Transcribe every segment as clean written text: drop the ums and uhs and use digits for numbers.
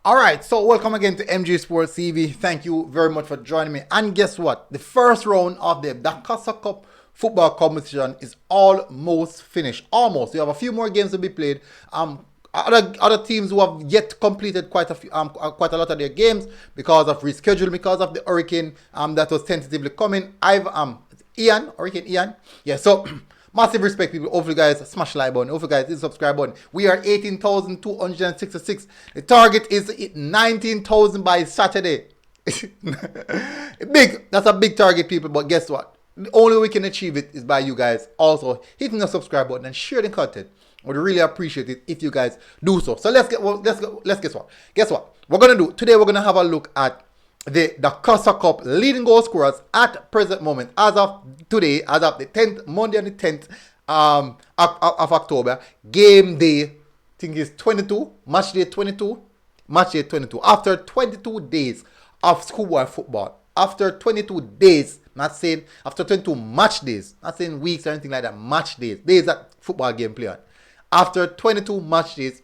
All right, so welcome again to MG Sports TV. Thank you very much for joining me. And guess what? The first round of the Dacosta Cup football competition is almost finished. Almost. We have a few more games to be played. Other teams who have yet completed quite a lot of their games because of rescheduling, because of the hurricane that was tentatively coming. Hurricane Ian. Yeah. So. Massive respect, people. Hopefully, guys, smash the like button. Hopefully, guys, hit the subscribe button. We are 18,266. The target is 19,000 by Saturday. Big. That's a big target, people. But guess what? The only way we can achieve it is by you guys also hitting the subscribe button and sharing the content. I would really appreciate it if you guys do so. So let's guess what? Guess what? We're gonna do today. We're gonna have a look at the Dacosta Cup leading goal scorers at present moment, as of today, as of the 10th, Monday and the 10th of October, game day, I think it's 22, match day 22, after 22 days of schoolboy football, after 22 days, not saying after 22 match days, not saying weeks or anything like that, match days that football game play on, after 22 match days,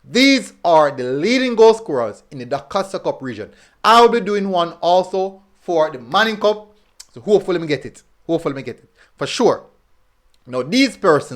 these are the leading goal scorers in the Dacosta Cup region. I'll be doing one also for the Manning Cup. So hopefully me get it. For sure. Now these players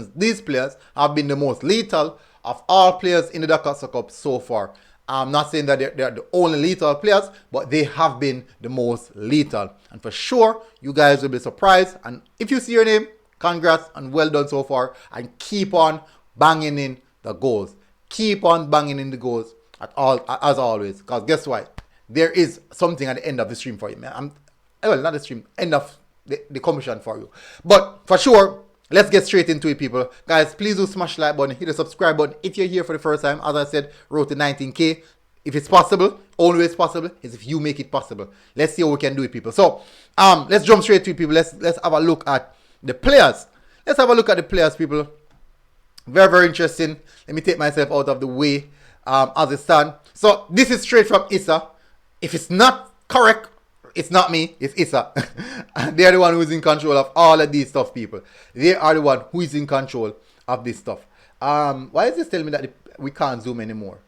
have been the most lethal of all players in the Dacosta Cup so far. I'm not saying that they're the only lethal players, but they have been the most lethal. And for sure, you guys will be surprised. And if you see your name, congrats and well done so far. And keep on banging in the goals. Keep on banging in the goals as always. Because guess what? There is something at the end of the stream for you, man. Not the stream, end of the commission for you. But for sure, let's get straight into it, people. Guys, please do smash the like button, hit the subscribe button. If you're here for the first time, as I said, road to 19K. If it's possible, always possible, is if you make it possible. Let's see how we can do it, people. So, let's jump straight to it, people. Let's have a look at the players. People. Very, very interesting. Let me take myself out of the way as it stands. So, this is straight from Issa. If it's not correct, it's not me, it's Issa. They are the one who's in control of all of these stuff, people. They are the one who is in control of this stuff. Why is this telling me that we can't zoom anymore?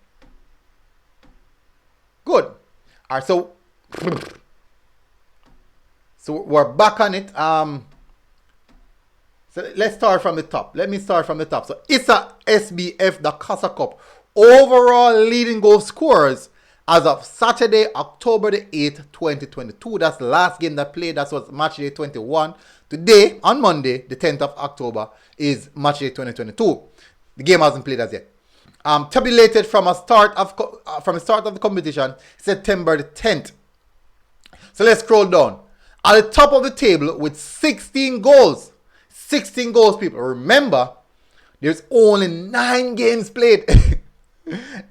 Good. All right, so we're back on it. So let's start from the top. Let me start from the top. So Issa SBF, the Dacosta Cup overall leading goal scorers as of Saturday, October the 8th, 2022. That's the last game that played. That was match day 21. Today, on Monday, the 10th of October, is match day 2022. The game hasn't played as yet. Tabulated from the start of the competition, September the 10th. So let's scroll down. At the top of the table with 16 goals. 16 goals, people. Remember, there's only 9 games played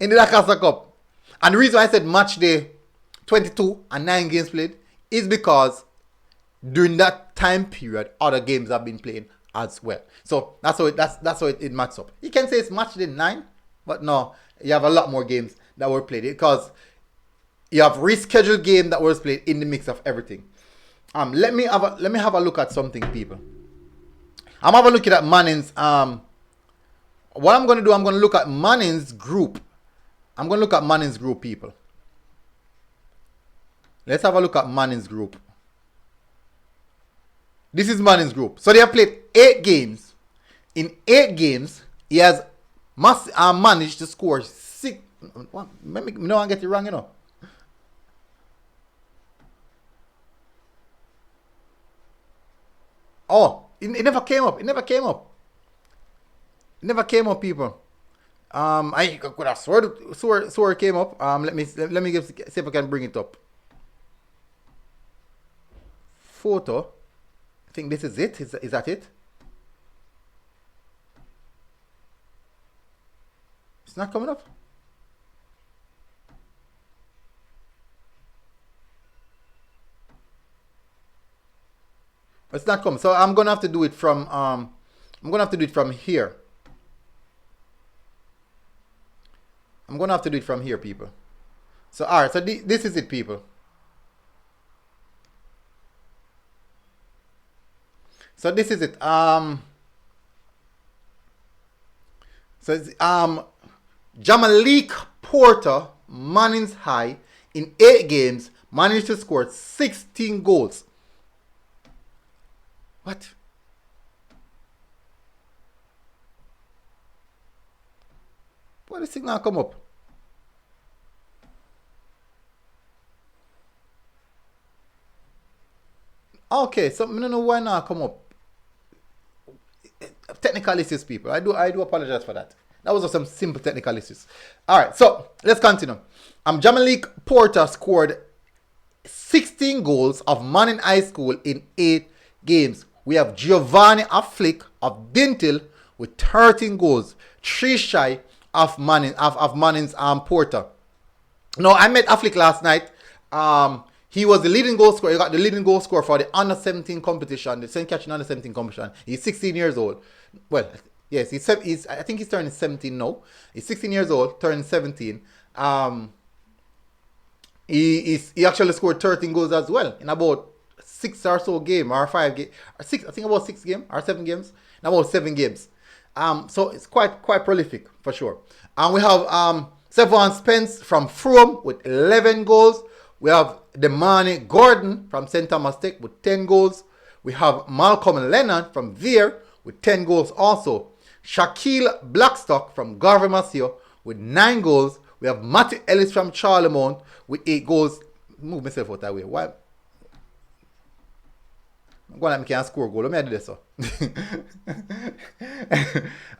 in the Dacosta Cup. And the reason why I said match day 22 and 9 games played is because during that time period, other games have been played as well. So that's how it matches up. You can say it's match day 9, but no, you have a lot more games that were played because you have rescheduled game that was played in the mix of everything. Let me have a look at something, people. I'm having a look at Manning's. What I'm gonna do, I'm gonna look at Manning's group. People. Let's have a look at Manning's group. This is Manning's group. So they have played 8 games. In 8 games, he has managed to score 6. Let me no one get it wrong, you know. Oh, it never came up. It never came up, people. I could have swore it came up. Let me see if I can bring it up. Photo. I think this is it. Is that it? It's not coming up. It's not coming. So I'm gonna have to do it from here. I'm gonna have to do it from here, people. So alright, so this is it, people. So this is it. So it's Jamalik Porter Manning's High in 8 games managed to score 16 goals. What? Why did the signal come up? Okay, so I don't know why not come up. Technical issues, people. I do apologize for that. That was just some simple technical issues. Alright, so let's continue. Jamalik Porter scored 16 goals of Manning High School in 8 games. We have Giovanni Afflick of Dintil with 13 goals, 3 shy of Manning's Porter. Now, I met Afflick last night. He was the leading goal scorer. He got the leading goal scorer for the under 17 competition, the St. Catherine under 17 competition. He's 16 years old. Well, yes, I think he's turning 17 now. He's 16 years old, turning 17. He actually scored 13 goals as well in about 6 or so game or 5 games, or 6. I think about 6 games or 7 games. In about 7 games. So it's quite prolific for sure. And we have Sevon Spence from Frome with 11 goals. We have Demani Gordon from St. Thomas Tech with 10 goals. We have Malcolm Lennon from Veer with 10 goals also. Shaquille Blackstock from Garvey Masio with 9 goals. We have Matty Ellis from Charlemont with 8 goals. Move myself out that way. Why? I'm going to make a score goal. Let me do this. So.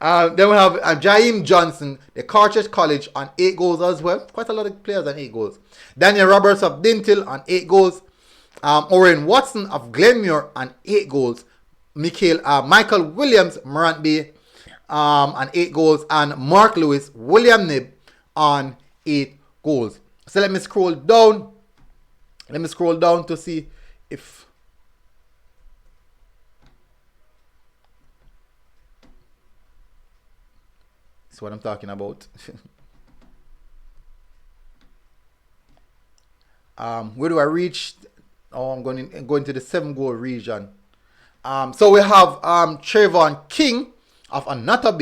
Then we have Jaheim Johnson, the Carthage College, on 8 goals as well. Quite a lot of players on 8 goals. Daniel Roberts of Dintil on 8 goals. Oren Watson of Glenmuir on 8 goals. Michael Williams, Morant Bay, on 8 goals. And Mark Lewis, William Nib on 8 goals. So let me scroll down. To see if... That's what I'm talking about. Where do I reach? Oh, I'm going to the 7-goal region. So we have Trayvon King of Anata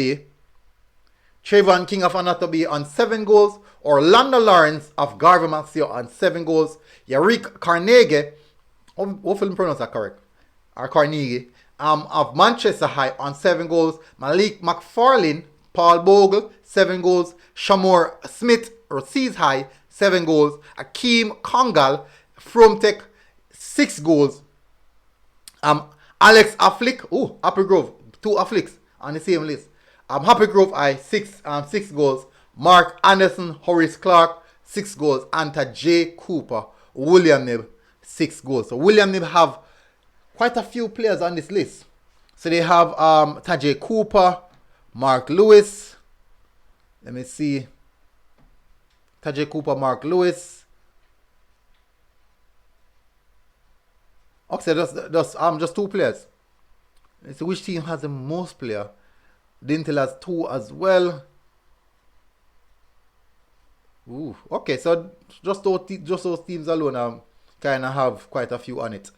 Bay. On 7 goals. Orlando Lawrence of Garvey Masio on 7 goals. Yarick Carnegie, hopefully I pronounce that correct, or Carnegie, of Manchester High on 7 goals. Malik McFarlane, Paul Bogle, 7 goals. Shamor Smith, Rosees High, 7 goals. Akeem Kongal, From Tech, 6 goals. Alex Afflick, Happy Grove, 2 Afflicks on the same list. Happy Grove High, 6 goals. Mark Anderson, Horace Clark, 6 goals. And J. Cooper, William Nib, 6 goals. So William Nib have quite a few players on this list. So they have Tajay Cooper, Mark Lewis. Let me see. Tajay Cooper, Mark Lewis. Okay, just 2 players. Let's see which team has the most player. Dintil has 2 as well. Ooh, okay, so just those teams alone kind of have quite a few on it.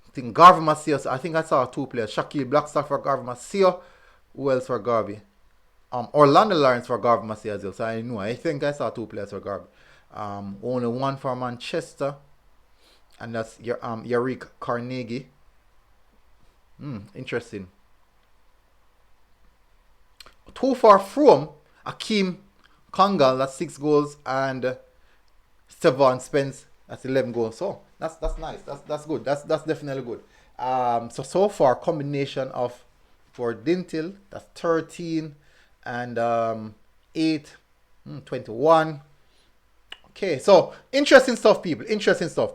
I think Garvey Masio, I think I saw 2 players. Shaquille Blackstock for Garvey Masio. Who else for Garvey? Orlando Lawrence for Garvey Masio as well. So I think I saw 2 players for Garvey. Only 1 for Manchester. And that's Yarick Carnegie. Interesting. 2 for Frome. Akeem Kongal, that's 6 goals, and Sevon Spence, that's 11 goals. So that's nice. That's good. That's definitely good. So far combination of for Dintil, that's 13 and 8, 21. Okay, so interesting stuff, people. Interesting stuff.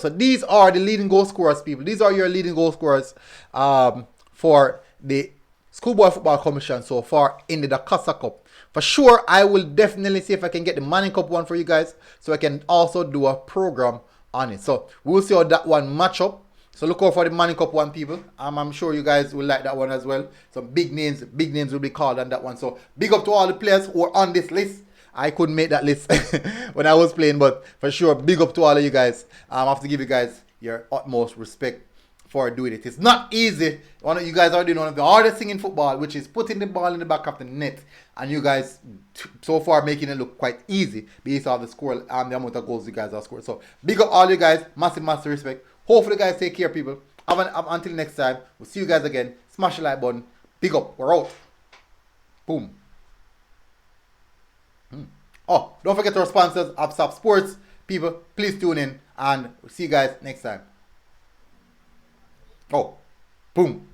So these are the leading goal scorers, people. These are your leading goal scorers for the Schoolboy Football Commission so far in the Dacosta Cup. For sure, I will definitely see if I can get the Manning Cup one for you guys, so I can also do a program on it. So we'll see how that one match up. So look out for the Manning Cup one, people. I'm sure you guys will like that one as well. Some big names will be called on that one. So big up to all the players who are on this list. I couldn't make that list when I was playing, but for sure, big up to all of you guys. I have to give you guys your utmost respect for doing it. It's not easy. One of you guys already know one of the hardest thing in football, which is putting the ball in the back of the net. And you guys so far making it look quite easy based on the score and the amount of goals you guys have scored. So big up all you guys. Massive, massive respect. Hopefully you guys take care, people. Until next time, we'll see you guys again. Smash the like button. Big up. We're out. Boom. Oh, don't forget our sponsors, Upstop Sports. People, please tune in and we'll see you guys next time. Oh, boom.